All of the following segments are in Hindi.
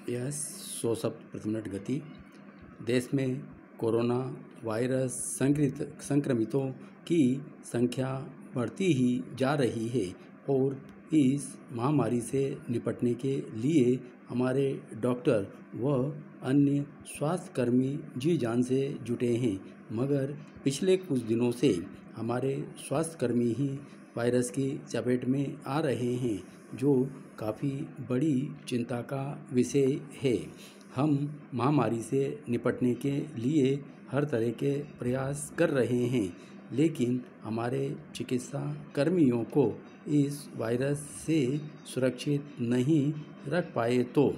यह 100 शब्द प्रति मिनट गति। देश में कोरोना वायरस संक्रमितों की संख्या बढ़ती ही जा रही है और इस महामारी से निपटने के लिए हमारे डॉक्टर व अन्य स्वास्थ्यकर्मी जी जान से जुटे हैं, मगर पिछले कुछ दिनों से हमारे स्वास्थ्यकर्मी ही वायरस की चपेट में आ रहे हैं, जो काफ़ी बड़ी चिंता का विषय है। हम महामारी से निपटने के लिए हर तरह के प्रयास कर रहे हैं, लेकिन हमारे चिकित्सा कर्मियों को इस वायरस से सुरक्षित नहीं रख पाए तो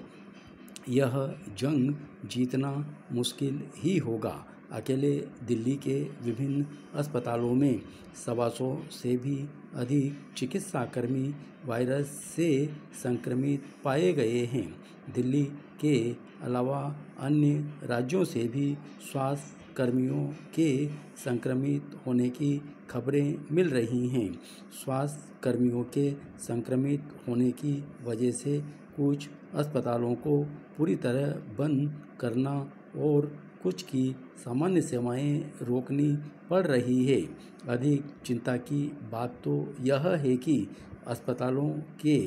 यह जंग जीतना मुश्किल ही होगा। अकेले दिल्ली के विभिन्न अस्पतालों में 125 से भी अधिक चिकित्साकर्मी वायरस से संक्रमित पाए गए हैं। दिल्ली के अलावा अन्य राज्यों से भी स्वास्थ्य कर्मियों के संक्रमित होने की खबरें मिल रही हैं। स्वास्थ्य कर्मियों के संक्रमित होने की वजह से कुछ अस्पतालों को पूरी तरह बंद करना और कुछ की सामान्य सेवाएं रोकनी पड़ रही है। अधिक चिंता की बात तो यह है कि अस्पतालों के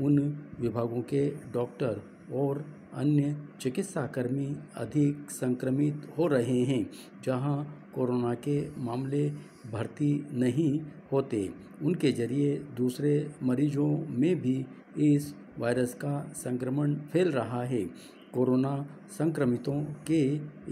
उन विभागों के डॉक्टर और अन्य चिकित्साकर्मी अधिक संक्रमित हो रहे हैं जहां कोरोना के मामले भर्ती नहीं होते। उनके जरिए दूसरे मरीजों में भी इस वायरस का संक्रमण फैल रहा है। कोरोना संक्रमितों के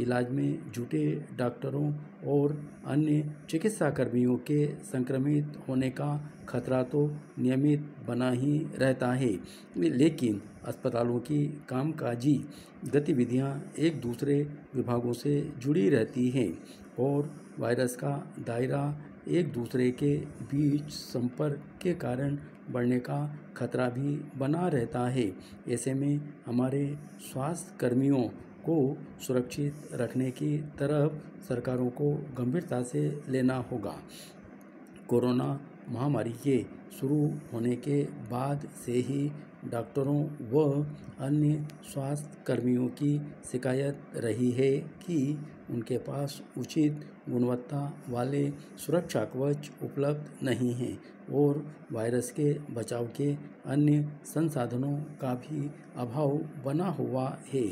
इलाज में जुटे डॉक्टरों और अन्य चिकित्साकर्मियों के संक्रमित होने का खतरा तो नियमित बना ही रहता है, लेकिन अस्पतालों की कामकाजी गतिविधियां एक दूसरे विभागों से जुड़ी रहती हैं और वायरस का दायरा एक दूसरे के बीच संपर्क के कारण बढ़ने का खतरा भी बना रहता है। ऐसे में हमारे स्वास्थ्य कर्मियों को सुरक्षित रखने की तरफ सरकारों को गंभीरता से लेना होगा। कोरोना महामारी के शुरू होने के बाद से ही डॉक्टरों व अन्य स्वास्थ्य कर्मियों की शिकायत रही है कि उनके पास उचित गुणवत्ता वाले सुरक्षा कवच उपलब्ध नहीं हैं और वायरस के बचाव के अन्य संसाधनों का भी अभाव बना हुआ है।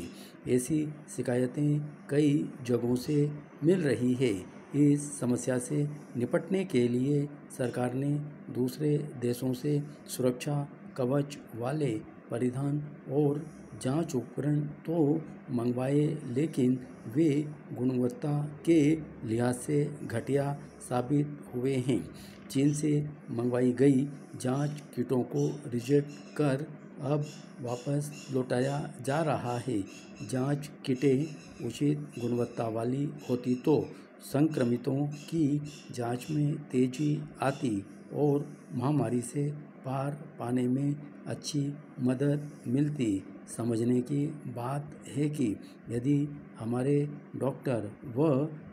ऐसी शिकायतें कई जगहों से मिल रही है। इस समस्या से निपटने के लिए सरकार ने दूसरे देशों से सुरक्षा कवच वाले परिधान और जांच उपकरण तो मंगवाए, लेकिन वे गुणवत्ता के लिहाज से घटिया साबित हुए हैं। चीन से मंगवाई गई जांच किटों को रिजेक्ट कर अब वापस लौटाया जा रहा है। जांच किटें उचित गुणवत्ता वाली होती तो संक्रमितों की जांच में तेजी आती और महामारी से पार पाने में अच्छी मदद मिलती। समझने की बात है कि यदि हमारे डॉक्टर व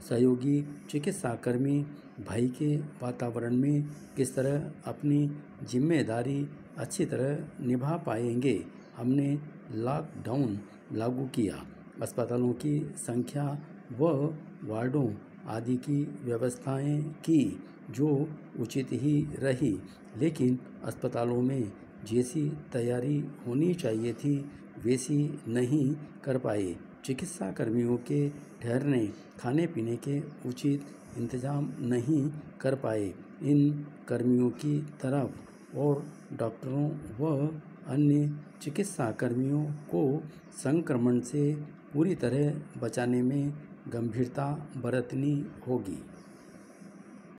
सहयोगी चिकित्साकर्मी भय के वातावरण में किस तरह अपनी जिम्मेदारी अच्छी तरह निभा पाएंगे। हमने लॉकडाउन लागू किया, अस्पतालों की संख्या व वार्डों आदि की व्यवस्थाएं की जो उचित ही रही, लेकिन अस्पतालों में जैसी तैयारी होनी चाहिए थी वैसी नहीं कर पाए। चिकित्सा कर्मियों के ठहरने खाने पीने के उचित इंतजाम नहीं कर पाए। इन कर्मियों की तरफ और डॉक्टरों व अन्य चिकित्सा कर्मियों को संक्रमण से पूरी तरह बचाने में गंभीरता बरतनी होगी।